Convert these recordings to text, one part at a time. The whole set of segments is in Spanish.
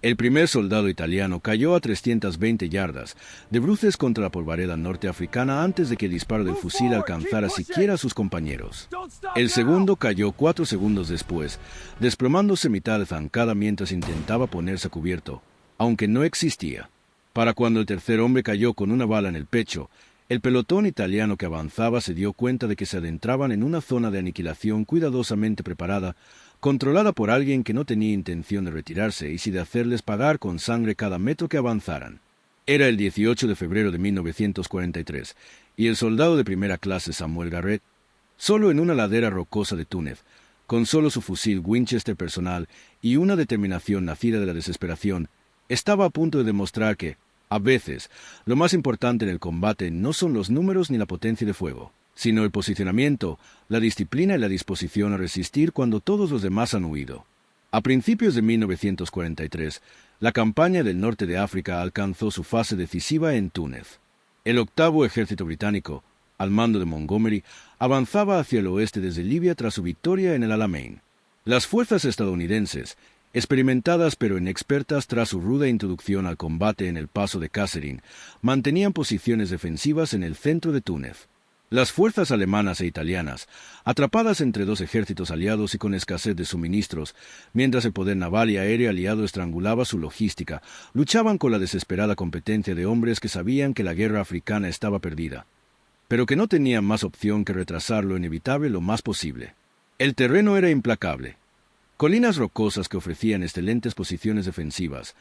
El primer soldado italiano cayó a 320 yardas, de bruces contra la polvareda norteafricana antes de que el disparo del fusil alcanzara siquiera a sus compañeros. El segundo cayó 4 segundos después, desplomándose mitad de zancada mientras intentaba ponerse a cubierto, aunque no existía. Para cuando el tercer hombre cayó con una bala en el pecho, el pelotón italiano que avanzaba se dio cuenta de que se adentraban en una zona de aniquilación cuidadosamente preparada, controlada por alguien que no tenía intención de retirarse y sí de hacerles pagar con sangre cada metro que avanzaran. Era el 18 de febrero de 1943, y el soldado de primera clase Samuel Garrett, solo en una ladera rocosa de Túnez, con solo su fusil Winchester personal y una determinación nacida de la desesperación, estaba a punto de demostrar que, a veces, lo más importante en el combate no son los números ni la potencia de fuego, sino el posicionamiento, la disciplina y la disposición a resistir cuando todos los demás han huido. A principios de 1943, la campaña del norte de África alcanzó su fase decisiva en Túnez. El octavo ejército británico, al mando de Montgomery, avanzaba hacia el oeste desde Libia tras su victoria en el Alamein. Las fuerzas estadounidenses, experimentadas pero inexpertas tras su ruda introducción al combate en el paso de Kasserine, mantenían posiciones defensivas en el centro de Túnez. Las fuerzas alemanas e italianas, atrapadas entre dos ejércitos aliados y con escasez de suministros, mientras el poder naval y aéreo aliado estrangulaba su logística, luchaban con la desesperada competencia de hombres que sabían que la guerra africana estaba perdida, pero que no tenían más opción que retrasar lo inevitable lo más posible. El terreno era implacable. Colinas rocosas que ofrecían excelentes posiciones defensivas,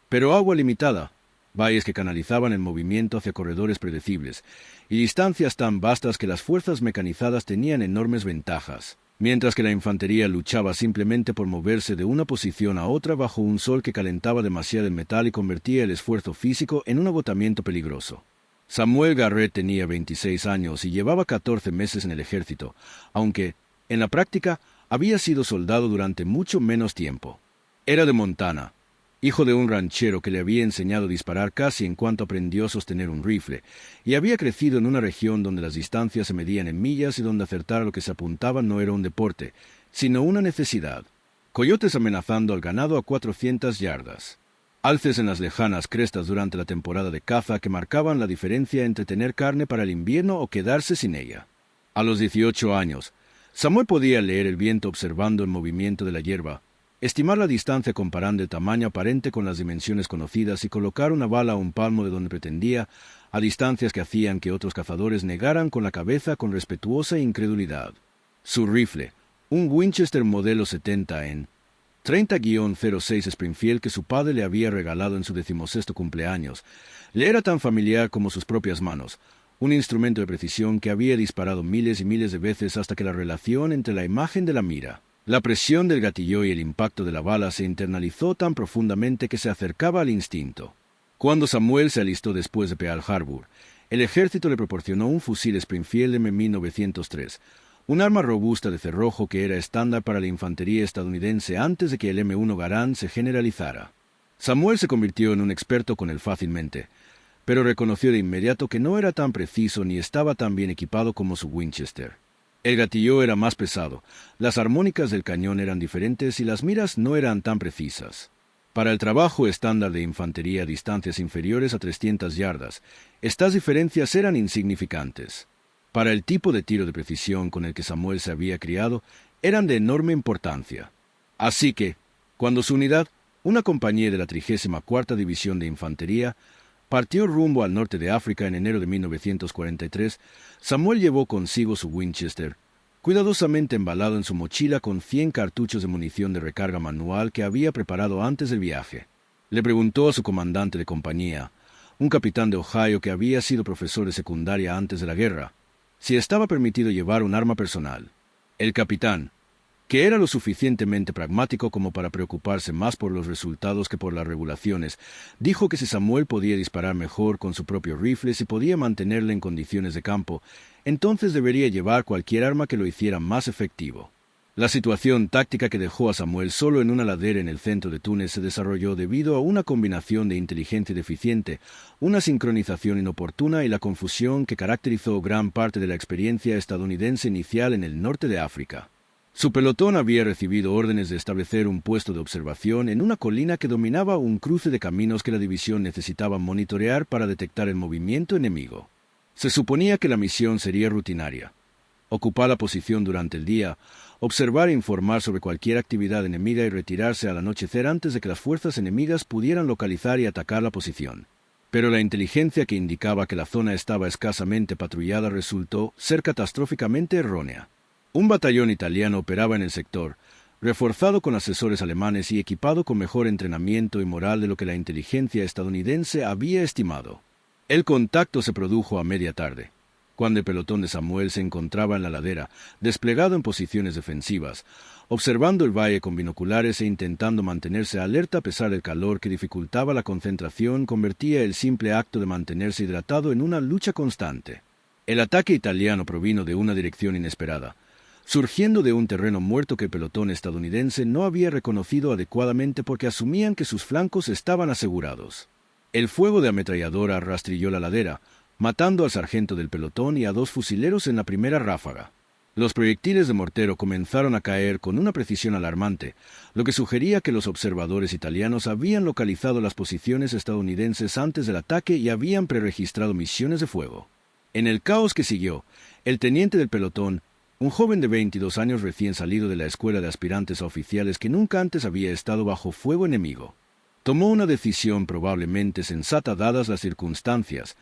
pero agua limitada, valles que canalizaban el movimiento hacia corredores predecibles, y distancias tan vastas que las fuerzas mecanizadas tenían enormes ventajas, mientras que la infantería luchaba simplemente por moverse de una posición a otra bajo un sol que calentaba demasiado el metal y convertía el esfuerzo físico en un agotamiento peligroso. Samuel Garrett tenía 26 años y llevaba 14 meses en el ejército, aunque, en la práctica, había sido soldado durante mucho menos tiempo. Era de Montana, hijo de un ranchero que le había enseñado a disparar casi en cuanto aprendió a sostener un rifle, y había crecido en una región donde las distancias se medían en millas y donde acertar a lo que se apuntaba no era un deporte, sino una necesidad. Coyotes amenazando al ganado a 400 yardas. Alces en las lejanas crestas durante la temporada de caza que marcaban la diferencia entre tener carne para el invierno o quedarse sin ella. A los 18 años, Samuel podía leer el viento observando el movimiento de la hierba, estimar la distancia comparando el tamaño aparente con las dimensiones conocidas y colocar una bala a un palmo de donde pretendía, a distancias que hacían que otros cazadores negaran con la cabeza con respetuosa incredulidad. Su rifle, un Winchester modelo 70 en 30-06 Springfield que su padre le había regalado en su 16º cumpleaños, le era tan familiar como sus propias manos, un instrumento de precisión que había disparado miles y miles de veces hasta que la relación entre la imagen de la mira, la presión del gatillo y el impacto de la bala se internalizó tan profundamente que se acercaba al instinto. Cuando Samuel se alistó después de Pearl Harbor, el ejército le proporcionó un fusil Springfield M1903, un arma robusta de cerrojo que era estándar para la infantería estadounidense antes de que el M1 Garand se generalizara. Samuel se convirtió en un experto con él fácilmente, pero reconoció de inmediato que no era tan preciso ni estaba tan bien equipado como su Winchester. El gatillo era más pesado, las armónicas del cañón eran diferentes y las miras no eran tan precisas. Para el trabajo estándar de infantería a distancias inferiores a 300 yardas, estas diferencias eran insignificantes. Para el tipo de tiro de precisión con el que Samuel se había criado, eran de enorme importancia. Así que, cuando su unidad, una compañía de la 34ª División de Infantería, partió rumbo al norte de África en enero de 1943, Samuel llevó consigo su Winchester, cuidadosamente embalado en su mochila con 100 cartuchos de munición de recarga manual que había preparado antes del viaje. Le preguntó a su comandante de compañía, un capitán de Ohio que había sido profesor de secundaria antes de la guerra, si estaba permitido llevar un arma personal. El capitán, que era lo suficientemente pragmático como para preocuparse más por los resultados que por las regulaciones, dijo que si Samuel podía disparar mejor con su propio rifle si podía mantenerle en condiciones de campo, entonces debería llevar cualquier arma que lo hiciera más efectivo. La situación táctica que dejó a Samuel solo en una ladera en el centro de Túnez se desarrolló debido a una combinación de inteligencia deficiente, una sincronización inoportuna y la confusión que caracterizó gran parte de la experiencia estadounidense inicial en el norte de África. Su pelotón había recibido órdenes de establecer un puesto de observación en una colina que dominaba un cruce de caminos que la división necesitaba monitorear para detectar el movimiento enemigo. Se suponía que la misión sería rutinaria: ocupar la posición durante el día, observar e informar sobre cualquier actividad enemiga y retirarse al anochecer antes de que las fuerzas enemigas pudieran localizar y atacar la posición. Pero la inteligencia que indicaba que la zona estaba escasamente patrullada resultó ser catastróficamente errónea. Un batallón italiano operaba en el sector, reforzado con asesores alemanes y equipado con mejor entrenamiento y moral de lo que la inteligencia estadounidense había estimado. El contacto se produjo a media tarde, cuando el pelotón de Samuel se encontraba en la ladera, desplegado en posiciones defensivas, observando el valle con binoculares e intentando mantenerse alerta a pesar del calor que dificultaba la concentración. Convertía el simple acto de mantenerse hidratado en una lucha constante. El ataque italiano provino de una dirección inesperada, surgiendo de un terreno muerto que el pelotón estadounidense no había reconocido adecuadamente porque asumían que sus flancos estaban asegurados. El fuego de ametralladora rastrilló la ladera, matando al sargento del pelotón y a 2 fusileros en la primera ráfaga. Los proyectiles de mortero comenzaron a caer con una precisión alarmante, lo que sugería que los observadores italianos habían localizado las posiciones estadounidenses antes del ataque y habían preregistrado misiones de fuego. En el caos que siguió, el teniente del pelotón, un joven de 22 años recién salido de la escuela de aspirantes a oficiales que nunca antes había estado bajo fuego enemigo, tomó una decisión probablemente sensata dadas las circunstancias,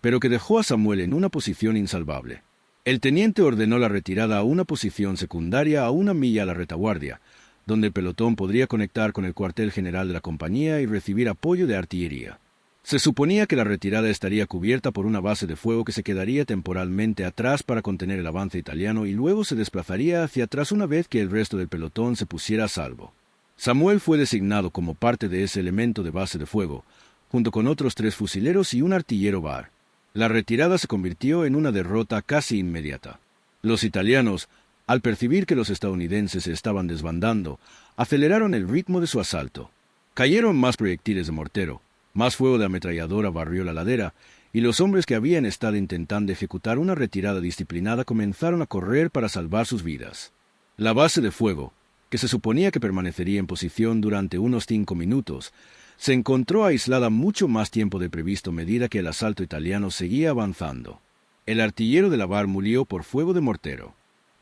pero que dejó a Samuel en una posición insalvable. El teniente ordenó la retirada a una posición secundaria a 1 milla a la retaguardia, donde el pelotón podría conectar con el cuartel general de la compañía y recibir apoyo de artillería. Se suponía que la retirada estaría cubierta por una base de fuego que se quedaría temporalmente atrás para contener el avance italiano y luego se desplazaría hacia atrás una vez que el resto del pelotón se pusiera a salvo. Samuel fue designado como parte de ese elemento de base de fuego, junto con otros 3 fusileros y un artillero bar. La retirada se convirtió en una derrota casi inmediata. Los italianos, al percibir que los estadounidenses se estaban desbandando, aceleraron el ritmo de su asalto. Cayeron más proyectiles de mortero, más fuego de ametralladora barrió la ladera, y los hombres que habían estado intentando ejecutar una retirada disciplinada comenzaron a correr para salvar sus vidas. La base de fuego, que se suponía que permanecería en posición durante unos 5 minutos, se encontró aislada mucho más tiempo del previsto a medida que el asalto italiano seguía avanzando. El artillero de la bar murió por fuego de mortero.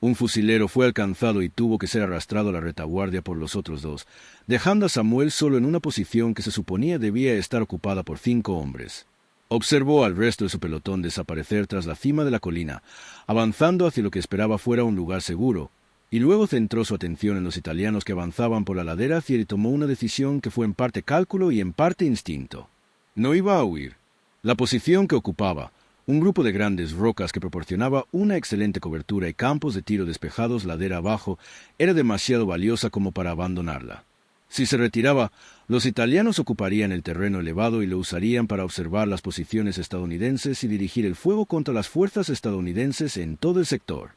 Un fusilero fue alcanzado y tuvo que ser arrastrado a la retaguardia por los otros 2, dejando a Samuel solo en una posición que se suponía debía estar ocupada por 5 hombres. Observó al resto de su pelotón desaparecer tras la cima de la colina, avanzando hacia lo que esperaba fuera un lugar seguro, y luego centró su atención en los italianos que avanzaban por la ladera hacia él y tomó una decisión que fue en parte cálculo y en parte instinto. No iba a huir. La posición que ocupaba, un grupo de grandes rocas que proporcionaba una excelente cobertura y campos de tiro despejados ladera abajo, era demasiado valiosa como para abandonarla. Si se retiraba, los italianos ocuparían el terreno elevado y lo usarían para observar las posiciones estadounidenses y dirigir el fuego contra las fuerzas estadounidenses en todo el sector.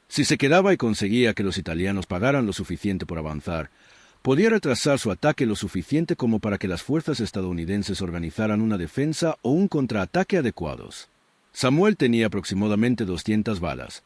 Si se quedaba y conseguía que los italianos pagaran lo suficiente por avanzar, podía retrasar su ataque lo suficiente como para que las fuerzas estadounidenses organizaran una defensa o un contraataque adecuados. Samuel tenía aproximadamente 200 balas,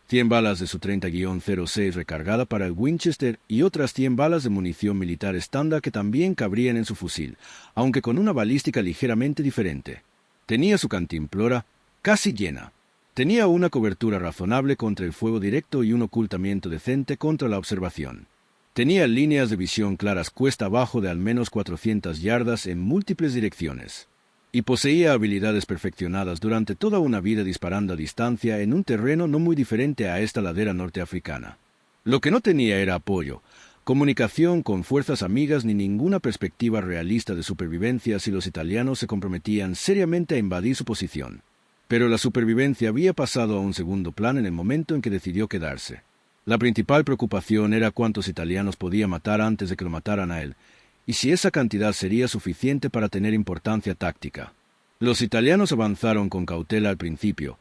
100 balas de su 30-06 recargada para el Winchester y otras 100 balas de munición militar estándar que también cabrían en su fusil, aunque con una balística ligeramente diferente. Tenía su cantimplora casi llena. Tenía una cobertura razonable contra el fuego directo y un ocultamiento decente contra la observación. Tenía líneas de visión claras cuesta abajo de al menos 400 yardas en múltiples direcciones. Y poseía habilidades perfeccionadas durante toda una vida disparando a distancia en un terreno no muy diferente a esta ladera norteafricana. Lo que no tenía era apoyo, comunicación con fuerzas amigas ni ninguna perspectiva realista de supervivencia si los italianos se comprometían seriamente a invadir su posición. Pero la supervivencia había pasado a un segundo plano en el momento en que decidió quedarse. La principal preocupación era cuántos italianos podía matar antes de que lo mataran a él, y si esa cantidad sería suficiente para tener importancia táctica. Los italianos avanzaron con cautela al principio,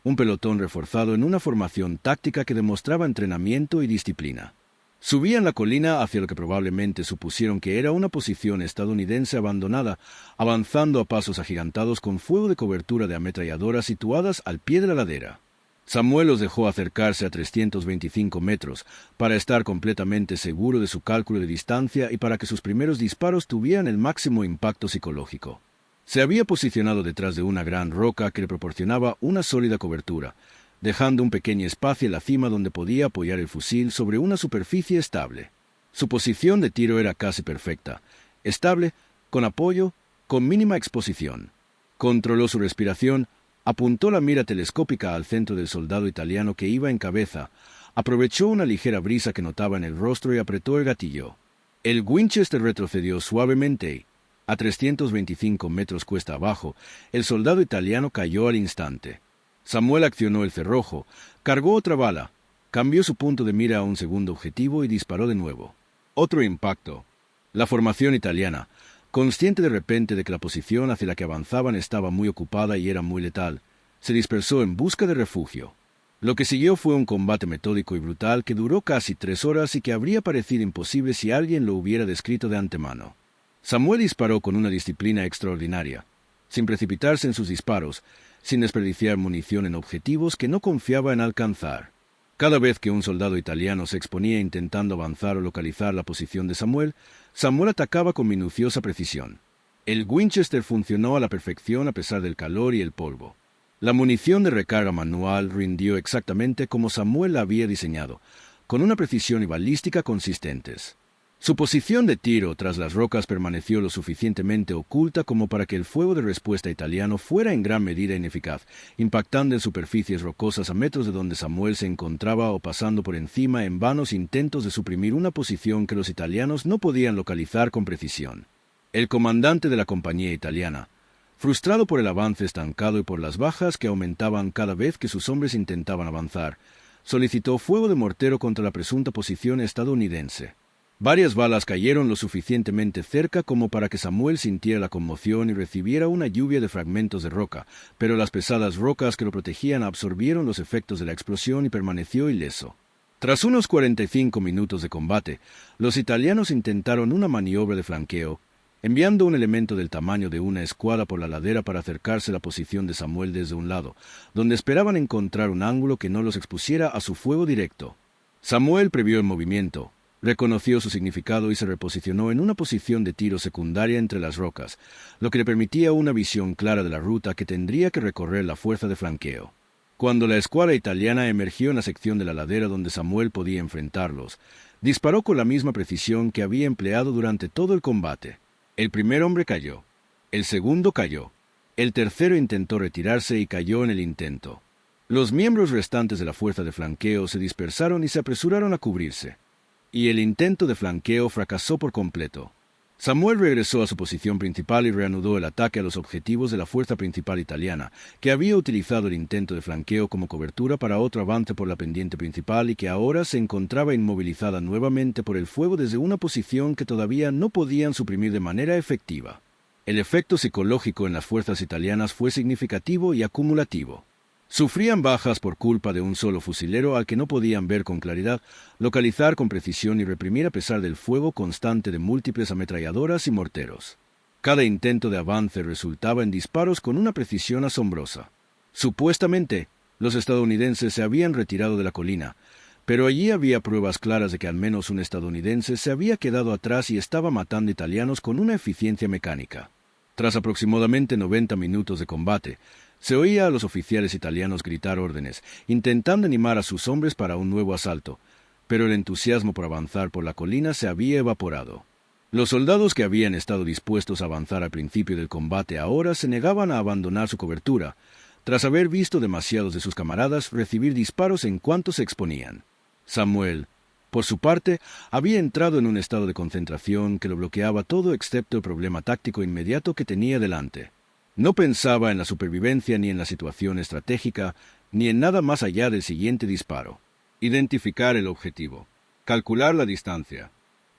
un pelotón reforzado en una formación táctica que demostraba entrenamiento y disciplina. Subían la colina hacia lo que probablemente supusieron que era una posición estadounidense abandonada, avanzando a pasos agigantados con fuego de cobertura de ametralladoras situadas al pie de la ladera. Samuel los dejó acercarse a 325 metros para estar completamente seguro de su cálculo de distancia y para que sus primeros disparos tuvieran el máximo impacto psicológico. Se había posicionado detrás de una gran roca que le proporcionaba una sólida cobertura, dejando un pequeño espacio en la cima donde podía apoyar el fusil sobre una superficie estable. Su posición de tiro era casi perfecta, estable, con apoyo, con mínima exposición. Controló su respiración, apuntó la mira telescópica al centro del soldado italiano que iba en cabeza, aprovechó una ligera brisa que notaba en el rostro y apretó el gatillo. El Winchester retrocedió suavemente y, a 325 metros cuesta abajo, el soldado italiano cayó al instante. Samuel accionó el cerrojo, cargó otra bala, cambió su punto de mira a un segundo objetivo y disparó de nuevo. Otro impacto. La formación italiana, consciente de repente de que la posición hacia la que avanzaban estaba muy ocupada y era muy letal, se dispersó en busca de refugio. Lo que siguió fue un combate metódico y brutal que duró casi 3 horas y que habría parecido imposible si alguien lo hubiera descrito de antemano. Samuel disparó con una disciplina extraordinaria, sin precipitarse en sus disparos, sin desperdiciar munición en objetivos que no confiaba en alcanzar. Cada vez que un soldado italiano se exponía intentando avanzar o localizar la posición de Samuel, Samuel atacaba con minuciosa precisión. El Winchester funcionó a la perfección a pesar del calor y el polvo. La munición de recarga manual rindió exactamente como Samuel la había diseñado, con una precisión y balística consistentes. Su posición de tiro tras las rocas permaneció lo suficientemente oculta como para que el fuego de respuesta italiano fuera en gran medida ineficaz, impactando en superficies rocosas a metros de donde Samuel se encontraba o pasando por encima en vanos intentos de suprimir una posición que los italianos no podían localizar con precisión. El comandante de la compañía italiana, frustrado por el avance estancado y por las bajas que aumentaban cada vez que sus hombres intentaban avanzar, solicitó fuego de mortero contra la presunta posición estadounidense. Varias balas cayeron lo suficientemente cerca como para que Samuel sintiera la conmoción y recibiera una lluvia de fragmentos de roca, pero las pesadas rocas que lo protegían absorbieron los efectos de la explosión y permaneció ileso. Tras unos 45 minutos de combate, los italianos intentaron una maniobra de flanqueo, enviando un elemento del tamaño de una escuadra por la ladera para acercarse a la posición de Samuel desde un lado, donde esperaban encontrar un ángulo que no los expusiera a su fuego directo. Samuel previó el movimiento, reconoció su significado y se reposicionó en una posición de tiro secundaria entre las rocas, lo que le permitía una visión clara de la ruta que tendría que recorrer la fuerza de flanqueo. Cuando la escuadra italiana emergió en la sección de la ladera donde Samuel podía enfrentarlos, disparó con la misma precisión que había empleado durante todo el combate. El primer hombre cayó, el segundo cayó, el tercero intentó retirarse y cayó en el intento. Los miembros restantes de la fuerza de flanqueo se dispersaron y se apresuraron a cubrirse, y el intento de flanqueo fracasó por completo. Samuel regresó a su posición principal y reanudó el ataque a los objetivos de la fuerza principal italiana, que había utilizado el intento de flanqueo como cobertura para otro avance por la pendiente principal y que ahora se encontraba inmovilizada nuevamente por el fuego desde una posición que todavía no podían suprimir de manera efectiva. El efecto psicológico en las fuerzas italianas fue significativo y acumulativo. Sufrían bajas por culpa de un solo fusilero al que no podían ver con claridad, localizar con precisión y reprimir a pesar del fuego constante de múltiples ametralladoras y morteros. Cada intento de avance resultaba en disparos con una precisión asombrosa. Supuestamente, los estadounidenses se habían retirado de la colina, pero allí había pruebas claras de que al menos un estadounidense se había quedado atrás y estaba matando italianos con una eficiencia mecánica. Tras aproximadamente 90 minutos de combate, se oía a los oficiales italianos gritar órdenes, intentando animar a sus hombres para un nuevo asalto, pero el entusiasmo por avanzar por la colina se había evaporado. Los soldados que habían estado dispuestos a avanzar al principio del combate ahora se negaban a abandonar su cobertura, tras haber visto demasiados de sus camaradas recibir disparos en cuanto se exponían. Samuel, por su parte, había entrado en un estado de concentración que lo bloqueaba todo excepto el problema táctico inmediato que tenía delante. No pensaba en la supervivencia ni en la situación estratégica, ni en nada más allá del siguiente disparo. Identificar el objetivo, calcular la distancia,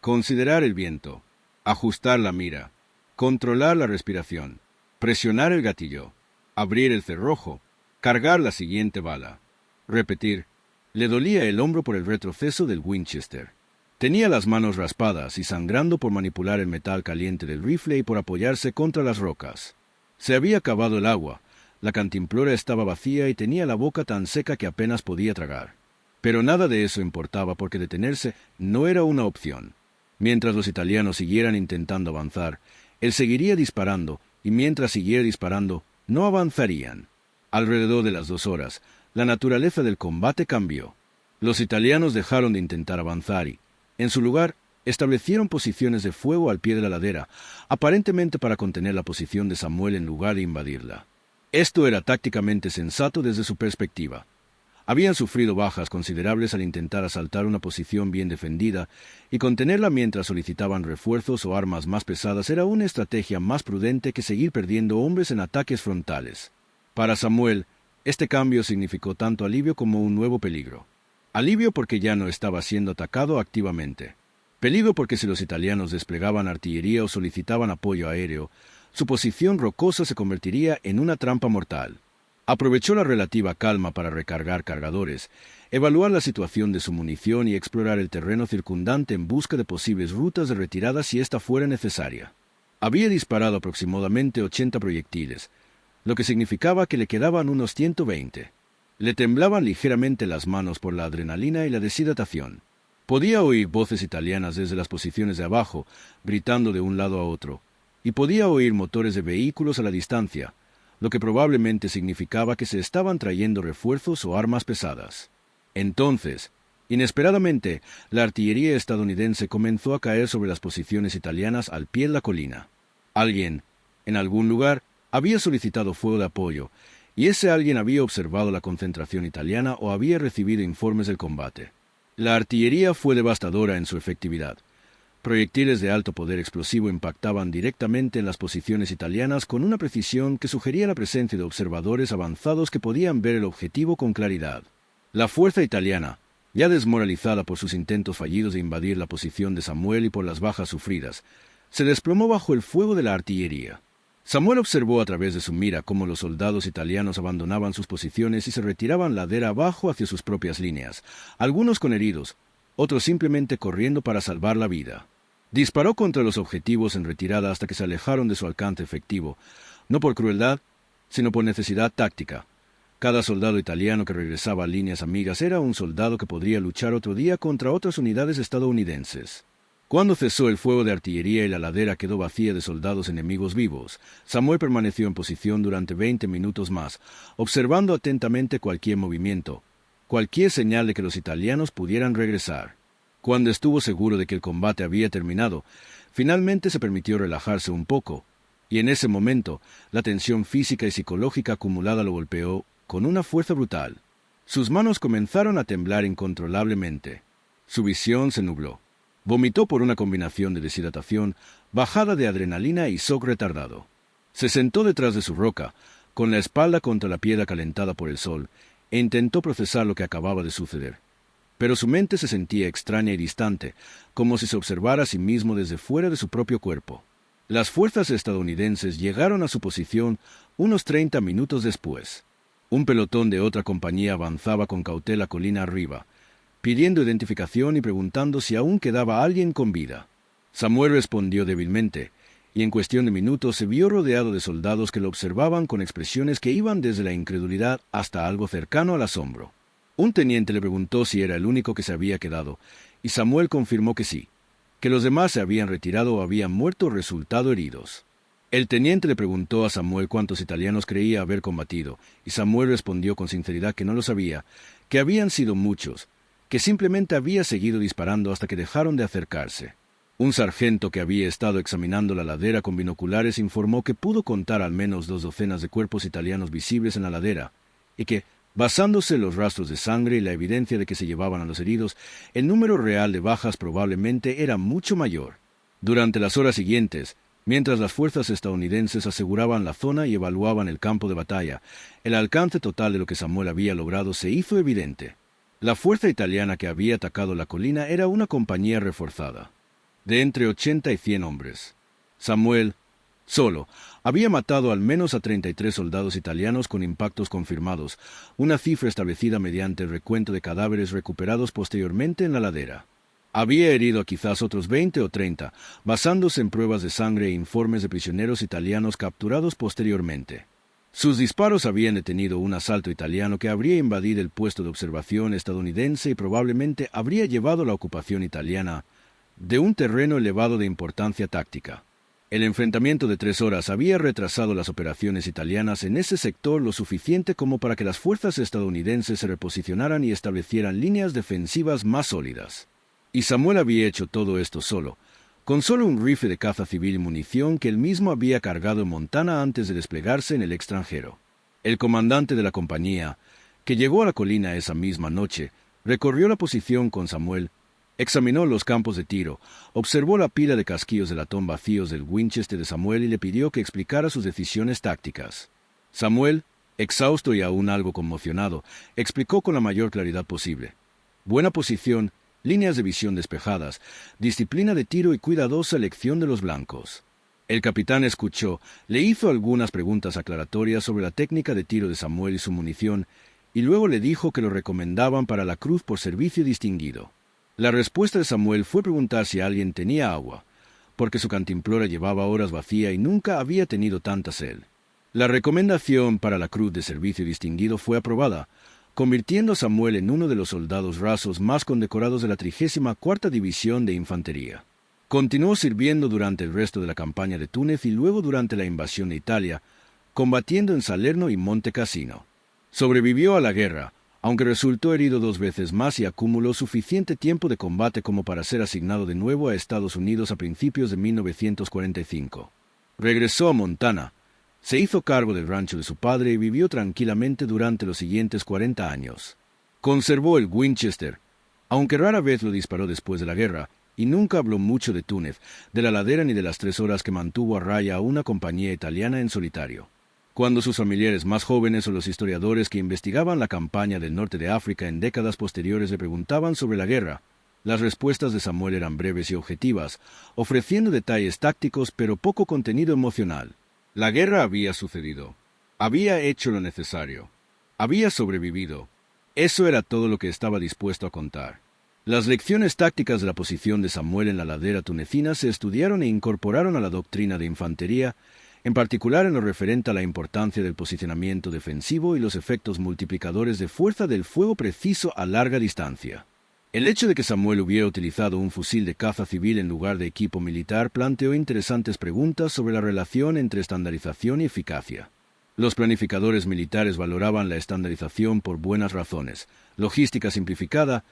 considerar el viento, ajustar la mira, controlar la respiración, presionar el gatillo, abrir el cerrojo, cargar la siguiente bala, repetir. Le dolía el hombro por el retroceso del Winchester. Tenía las manos raspadas y sangrando por manipular el metal caliente del rifle y por apoyarse contra las rocas. Se había acabado el agua, La cantimplora estaba vacía y tenía la boca tan seca que apenas podía tragar. Pero nada de eso importaba porque detenerse no era una opción. Mientras los italianos siguieran intentando avanzar, él seguiría disparando, y mientras siguiera disparando, no avanzarían. Alrededor de las 2 horas, la naturaleza del combate cambió. Los italianos dejaron de intentar avanzar y, en su lugar, establecieron posiciones de fuego al pie de la ladera, aparentemente para contener la posición de Samuel en lugar de invadirla. Esto era tácticamente sensato desde su perspectiva. Habían sufrido bajas considerables al intentar asaltar una posición bien defendida, y contenerla mientras solicitaban refuerzos o armas más pesadas era una estrategia más prudente que seguir perdiendo hombres en ataques frontales. Para Samuel, este cambio significó tanto alivio como un nuevo peligro. Alivio porque ya no estaba siendo atacado activamente. Peligro porque si los italianos desplegaban artillería o solicitaban apoyo aéreo, su posición rocosa se convertiría en una trampa mortal. Aprovechó la relativa calma para recargar cargadores, evaluar la situación de su munición y explorar el terreno circundante en busca de posibles rutas de retirada si ésta fuera necesaria. Había disparado aproximadamente 80 proyectiles, lo que significaba que le quedaban unos 120. Le temblaban ligeramente las manos por la adrenalina y la deshidratación. Podía oír voces italianas desde las posiciones de abajo, gritando de un lado a otro, y podía oír motores de vehículos a la distancia, lo que probablemente significaba que se estaban trayendo refuerzos o armas pesadas. Entonces, inesperadamente, la artillería estadounidense comenzó a caer sobre las posiciones italianas al pie de la colina. Alguien, en algún lugar, había solicitado fuego de apoyo, y ese alguien había observado la concentración italiana o había recibido informes del combate. La artillería fue devastadora en su efectividad. Proyectiles de alto poder explosivo impactaban directamente en las posiciones italianas con una precisión que sugería la presencia de observadores avanzados que podían ver el objetivo con claridad. La fuerza italiana, ya desmoralizada por sus intentos fallidos de invadir la posición de Samuel y por las bajas sufridas, se desplomó bajo el fuego de la artillería. Samuel observó a través de su mira cómo los soldados italianos abandonaban sus posiciones y se retiraban ladera abajo hacia sus propias líneas, algunos con heridos, otros simplemente corriendo para salvar la vida. Disparó contra los objetivos en retirada hasta que se alejaron de su alcance efectivo, no por crueldad, sino por necesidad táctica. Cada soldado italiano que regresaba a líneas amigas era un soldado que podría luchar otro día contra otras unidades estadounidenses. Cuando cesó el fuego de artillería y la ladera quedó vacía de soldados enemigos vivos, Samuel permaneció en posición durante 20 minutos más, observando atentamente cualquier movimiento, cualquier señal de que los italianos pudieran regresar. Cuando estuvo seguro de que el combate había terminado, finalmente se permitió relajarse un poco, y en ese momento la tensión física y psicológica acumulada lo golpeó con una fuerza brutal. Sus manos comenzaron a temblar incontrolablemente. Su visión se nubló. Vomitó por una combinación de deshidratación, bajada de adrenalina y shock retardado. Se sentó detrás de su roca, con la espalda contra la piedra calentada por el sol, e intentó procesar lo que acababa de suceder. Pero su mente se sentía extraña y distante, como si se observara a sí mismo desde fuera de su propio cuerpo. Las fuerzas estadounidenses llegaron a su posición unos 30 minutos después. Un pelotón de otra compañía avanzaba con cautela colina arriba, pidiendo identificación y preguntando si aún quedaba alguien con vida. Samuel respondió débilmente, y en cuestión de minutos se vio rodeado de soldados que lo observaban con expresiones que iban desde la incredulidad hasta algo cercano al asombro. Un teniente le preguntó si era el único que se había quedado, y Samuel confirmó que sí, que los demás se habían retirado o habían muerto o resultado heridos. El teniente le preguntó a Samuel cuántos italianos creía haber combatido, y Samuel respondió con sinceridad que no lo sabía, que habían sido muchos, que simplemente había seguido disparando hasta que dejaron de acercarse. Un sargento que había estado examinando la ladera con binoculares informó que pudo contar al menos 2 docenas de cuerpos italianos visibles en la ladera, y que, basándose en los rastros de sangre y la evidencia de que se llevaban a los heridos, el número real de bajas probablemente era mucho mayor. Durante las horas siguientes, mientras las fuerzas estadounidenses aseguraban la zona y evaluaban el campo de batalla, el alcance total de lo que Samuel había logrado se hizo evidente. La fuerza italiana que había atacado la colina era una compañía reforzada, de entre 80 y 100 hombres. Samuel, solo, había matado al menos a 33 soldados italianos con impactos confirmados, una cifra establecida mediante el recuento de cadáveres recuperados posteriormente en la ladera. Había herido a quizás otros 20 o 30, basándose en pruebas de sangre e informes de prisioneros italianos capturados posteriormente. Sus disparos habían detenido un asalto italiano que habría invadido el puesto de observación estadounidense y probablemente habría llevado la ocupación italiana de un terreno elevado de importancia táctica. El enfrentamiento de 3 horas había retrasado las operaciones italianas en ese sector lo suficiente como para que las fuerzas estadounidenses se reposicionaran y establecieran líneas defensivas más sólidas. Y Samuel había hecho todo esto solo, con solo un rifle de caza civil y munición que él mismo había cargado en Montana antes de desplegarse en el extranjero. El comandante de la compañía, que llegó a la colina esa misma noche, recorrió la posición con Samuel, examinó los campos de tiro, observó la pila de casquillos de latón vacíos del Winchester de Samuel y le pidió que explicara sus decisiones tácticas. Samuel, exhausto y aún algo conmocionado, explicó con la mayor claridad posible. Buena posición, líneas de visión despejadas, disciplina de tiro y cuidadosa elección de los blancos. El capitán escuchó, le hizo algunas preguntas aclaratorias sobre la técnica de tiro de Samuel y su munición, y luego le dijo que lo recomendaban para la cruz por servicio distinguido. La respuesta de Samuel fue preguntar si alguien tenía agua, porque su cantimplora llevaba horas vacía y nunca había tenido tanta sed. La recomendación para la cruz de servicio distinguido fue aprobada, convirtiendo a Samuel en uno de los soldados rasos más condecorados de la 34ª División de Infantería. Continuó sirviendo durante el resto de la campaña de Túnez y luego durante la invasión de Italia, combatiendo en Salerno y Monte Cassino. Sobrevivió a la guerra, aunque resultó herido 2 veces más y acumuló suficiente tiempo de combate como para ser asignado de nuevo a Estados Unidos a principios de 1945. Regresó a Montana, se hizo cargo del rancho de su padre y vivió tranquilamente durante los siguientes 40 años. Conservó el Winchester, aunque rara vez lo disparó después de la guerra, y nunca habló mucho de Túnez, de la ladera ni de las 3 horas que mantuvo a raya a una compañía italiana en solitario. Cuando sus familiares más jóvenes o los historiadores que investigaban la campaña del norte de África en décadas posteriores le preguntaban sobre la guerra, las respuestas de Samuel eran breves y objetivas, ofreciendo detalles tácticos pero poco contenido emocional. La guerra había sucedido. Había hecho lo necesario. Había sobrevivido. Eso era todo lo que estaba dispuesto a contar. Las lecciones tácticas de la posición de Samuel en la ladera tunecina se estudiaron e incorporaron a la doctrina de infantería, en particular en lo referente a la importancia del posicionamiento defensivo y los efectos multiplicadores de fuerza del fuego preciso a larga distancia. El hecho de que Samuel hubiera utilizado un fusil de caza civil en lugar de equipo militar planteó interesantes preguntas sobre la relación entre estandarización y eficacia. Los planificadores militares valoraban la estandarización por buenas razones: logística simplificada,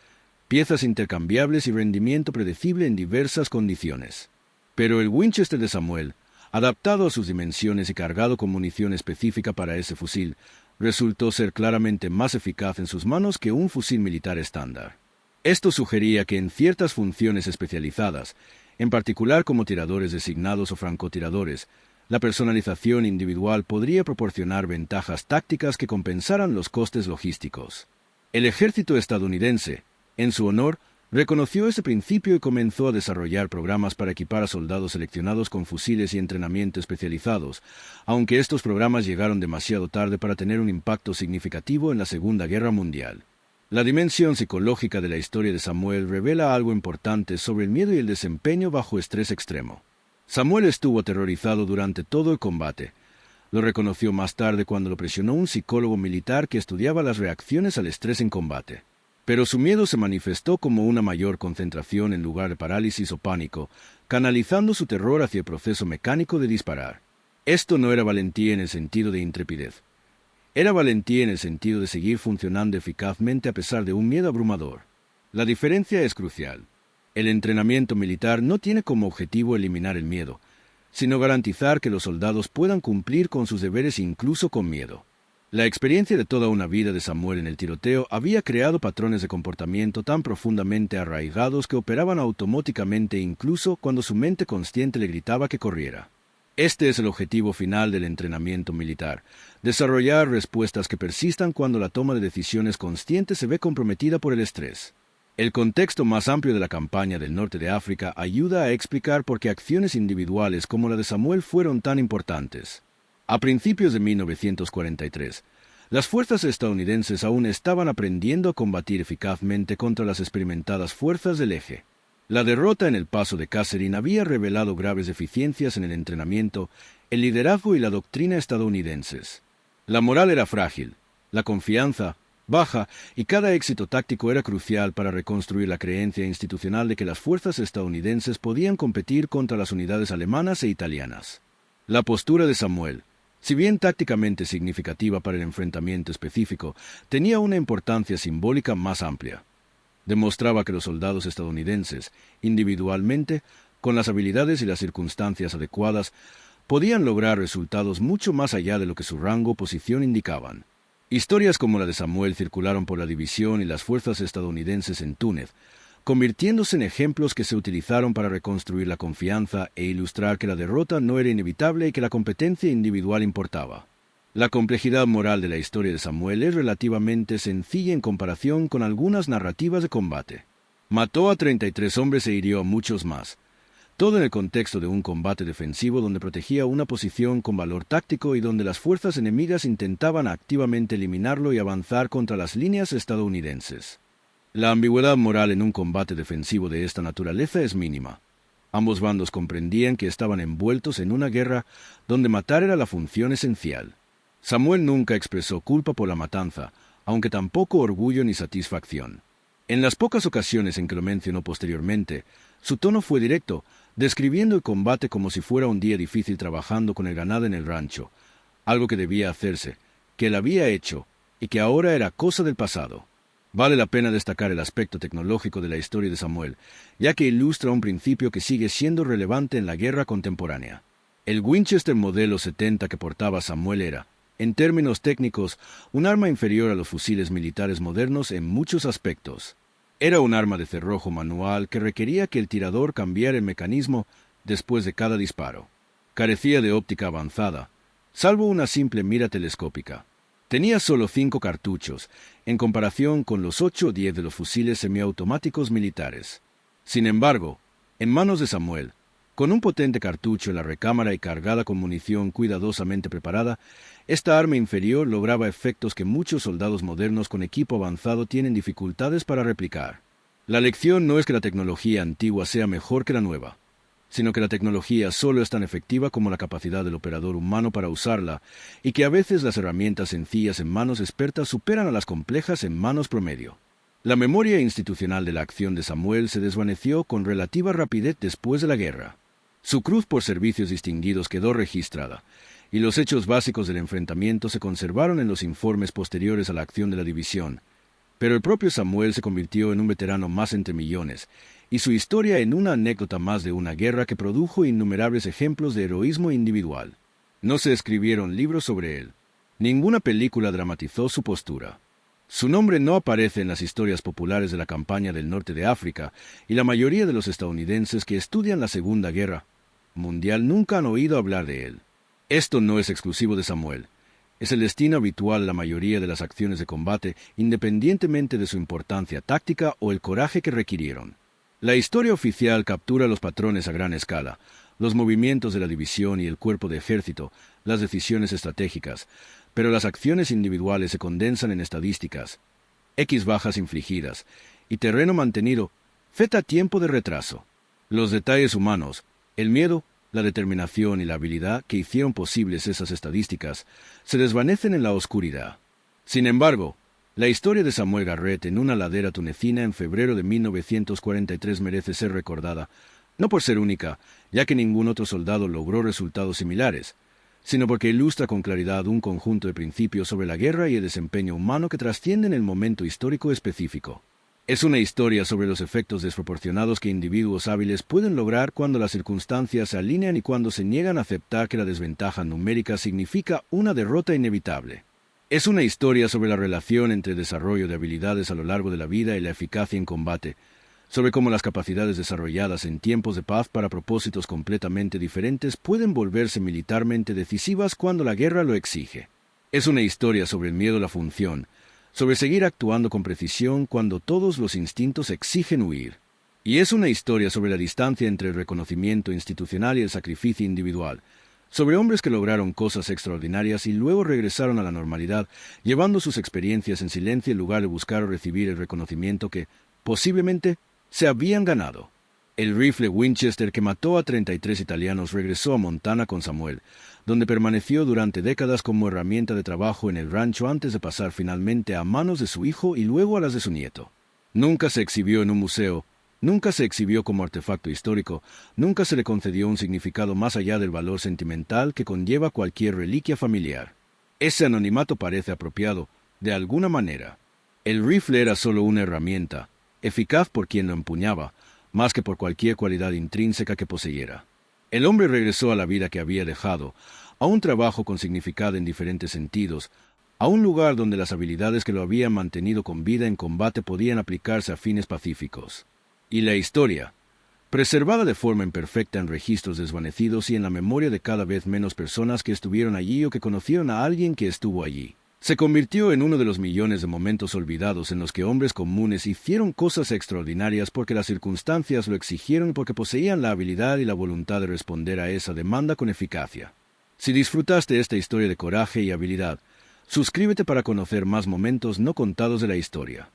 piezas intercambiables y rendimiento predecible en diversas condiciones. Pero el Winchester de Samuel, adaptado a sus dimensiones y cargado con munición específica para ese fusil, resultó ser claramente más eficaz en sus manos que un fusil militar estándar. Esto sugería que en ciertas funciones especializadas, en particular como tiradores designados o francotiradores, la personalización individual podría proporcionar ventajas tácticas que compensaran los costes logísticos. El ejército estadounidense, en su honor, reconoció ese principio y comenzó a desarrollar programas para equipar a soldados seleccionados con fusiles y entrenamiento especializados, aunque estos programas llegaron demasiado tarde para tener un impacto significativo en la Segunda Guerra Mundial. La dimensión psicológica de la historia de Samuel revela algo importante sobre el miedo y el desempeño bajo estrés extremo. Samuel estuvo aterrorizado durante todo el combate. Lo reconoció más tarde cuando lo presionó un psicólogo militar que estudiaba las reacciones al estrés en combate. Pero su miedo se manifestó como una mayor concentración en lugar de parálisis o pánico, canalizando su terror hacia el proceso mecánico de disparar. Esto no era valentía en el sentido de intrepidez. Era valentía en el sentido de seguir funcionando eficazmente a pesar de un miedo abrumador. La diferencia es crucial. El entrenamiento militar no tiene como objetivo eliminar el miedo, sino garantizar que los soldados puedan cumplir con sus deberes incluso con miedo. La experiencia de toda una vida de Samuel en el tiroteo había creado patrones de comportamiento tan profundamente arraigados que operaban automáticamente incluso cuando su mente consciente le gritaba que corriera. Este es el objetivo final del entrenamiento militar: desarrollar respuestas que persistan cuando la toma de decisiones conscientes se ve comprometida por el estrés. El contexto más amplio de la campaña del norte de África ayuda a explicar por qué acciones individuales como la de Samuel fueron tan importantes. A principios de 1943, las fuerzas estadounidenses aún estaban aprendiendo a combatir eficazmente contra las experimentadas fuerzas del eje. La derrota en el Paso de Kasserine había revelado graves deficiencias en el entrenamiento, el liderazgo y la doctrina estadounidenses. La moral era frágil, la confianza baja, y cada éxito táctico era crucial para reconstruir la creencia institucional de que las fuerzas estadounidenses podían competir contra las unidades alemanas e italianas. La postura de Samuel, si bien tácticamente significativa para el enfrentamiento específico, tenía una importancia simbólica más amplia. Demostraba que los soldados estadounidenses, individualmente, con las habilidades y las circunstancias adecuadas, podían lograr resultados mucho más allá de lo que su rango o posición indicaban. Historias como la de Samuel circularon por la división y las fuerzas estadounidenses en Túnez, convirtiéndose en ejemplos que se utilizaron para reconstruir la confianza e ilustrar que la derrota no era inevitable y que la competencia individual importaba. La complejidad moral de la historia de Samuel es relativamente sencilla en comparación con algunas narrativas de combate. Mató a 33 hombres e hirió a muchos más, todo en el contexto de un combate defensivo donde protegía una posición con valor táctico y donde las fuerzas enemigas intentaban activamente eliminarlo y avanzar contra las líneas estadounidenses. La ambigüedad moral en un combate defensivo de esta naturaleza es mínima. Ambos bandos comprendían que estaban envueltos en una guerra donde matar era la función esencial. Samuel nunca expresó culpa por la matanza, aunque tampoco orgullo ni satisfacción. En las pocas ocasiones en que lo mencionó posteriormente, su tono fue directo, describiendo el combate como si fuera un día difícil trabajando con el ganado en el rancho, algo que debía hacerse, que él había hecho y que ahora era cosa del pasado. Vale la pena destacar el aspecto tecnológico de la historia de Samuel, ya que ilustra un principio que sigue siendo relevante en la guerra contemporánea. El Winchester modelo 70 que portaba Samuel era, en términos técnicos, un arma inferior a los fusiles militares modernos en muchos aspectos. Era un arma de cerrojo manual que requería que el tirador cambiara el mecanismo después de cada disparo. Carecía de óptica avanzada, salvo una simple mira telescópica. Tenía solo 5 cartuchos, en comparación con los 8 o 10 de los fusiles semiautomáticos militares. Sin embargo, en manos de Samuel, con un potente cartucho en la recámara y cargada con munición cuidadosamente preparada, esta arma inferior lograba efectos que muchos soldados modernos con equipo avanzado tienen dificultades para replicar. La lección no es que la tecnología antigua sea mejor que la nueva, sino que la tecnología solo es tan efectiva como la capacidad del operador humano para usarla, y que a veces las herramientas sencillas en manos expertas superan a las complejas en manos promedio. La memoria institucional de la acción de Samuel se desvaneció con relativa rapidez después de la guerra. Su cruz por servicios distinguidos quedó registrada, y los hechos básicos del enfrentamiento se conservaron en los informes posteriores a la acción de la división. Pero el propio Samuel se convirtió en un veterano más entre millones, y su historia en una anécdota más de una guerra que produjo innumerables ejemplos de heroísmo individual. No se escribieron libros sobre él. Ninguna película dramatizó su postura. Su nombre no aparece en las historias populares de la campaña del norte de África, y la mayoría de los estadounidenses que estudian la Segunda Guerra Mundial nunca han oído hablar de él. Esto no es exclusivo de Samuel. Es el destino habitual de la mayoría de las acciones de combate, independientemente de su importancia táctica o el coraje que requirieron. La historia oficial captura los patrones a gran escala, los movimientos de la división y el cuerpo de ejército, las decisiones estratégicas, pero las acciones individuales se condensan en estadísticas, X bajas infligidas, y terreno mantenido, feta tiempo de retraso. Los detalles humanos, el miedo, la determinación y la habilidad que hicieron posibles esas estadísticas, se desvanecen en la oscuridad. Sin embargo, la historia de Samuel Garrett en una ladera tunecina en febrero de 1943 merece ser recordada, no por ser única, ya que ningún otro soldado logró resultados similares, sino porque ilustra con claridad un conjunto de principios sobre la guerra y el desempeño humano que trascienden el momento histórico específico. Es una historia sobre los efectos desproporcionados que individuos hábiles pueden lograr cuando las circunstancias se alinean y cuando se niegan a aceptar que la desventaja numérica significa una derrota inevitable. Es una historia sobre la relación entre el desarrollo de habilidades a lo largo de la vida y la eficacia en combate, sobre cómo las capacidades desarrolladas en tiempos de paz para propósitos completamente diferentes pueden volverse militarmente decisivas cuando la guerra lo exige. Es una historia sobre el miedo a la función, sobre seguir actuando con precisión cuando todos los instintos exigen huir. Y es una historia sobre la distancia entre el reconocimiento institucional y el sacrificio individual, sobre hombres que lograron cosas extraordinarias y luego regresaron a la normalidad, llevando sus experiencias en silencio en lugar de buscar o recibir el reconocimiento que, posiblemente, se habían ganado. El rifle Winchester que mató a 33 italianos regresó a Montana con Samuel, donde permaneció durante décadas como herramienta de trabajo en el rancho antes de pasar finalmente a manos de su hijo y luego a las de su nieto. Nunca se exhibió en un museo, nunca se exhibió como artefacto histórico, nunca se le concedió un significado más allá del valor sentimental que conlleva cualquier reliquia familiar. Ese anonimato parece apropiado, de alguna manera. El rifle era solo una herramienta, eficaz por quien lo empuñaba, más que por cualquier cualidad intrínseca que poseyera. El hombre regresó a la vida que había dejado, a un trabajo con significado en diferentes sentidos, a un lugar donde las habilidades que lo habían mantenido con vida en combate podían aplicarse a fines pacíficos. Y la historia, preservada de forma imperfecta en registros desvanecidos y en la memoria de cada vez menos personas que estuvieron allí o que conocieron a alguien que estuvo allí, se convirtió en uno de los millones de momentos olvidados en los que hombres comunes hicieron cosas extraordinarias porque las circunstancias lo exigieron y porque poseían la habilidad y la voluntad de responder a esa demanda con eficacia. Si disfrutaste esta historia de coraje y habilidad, suscríbete para conocer más momentos no contados de la historia.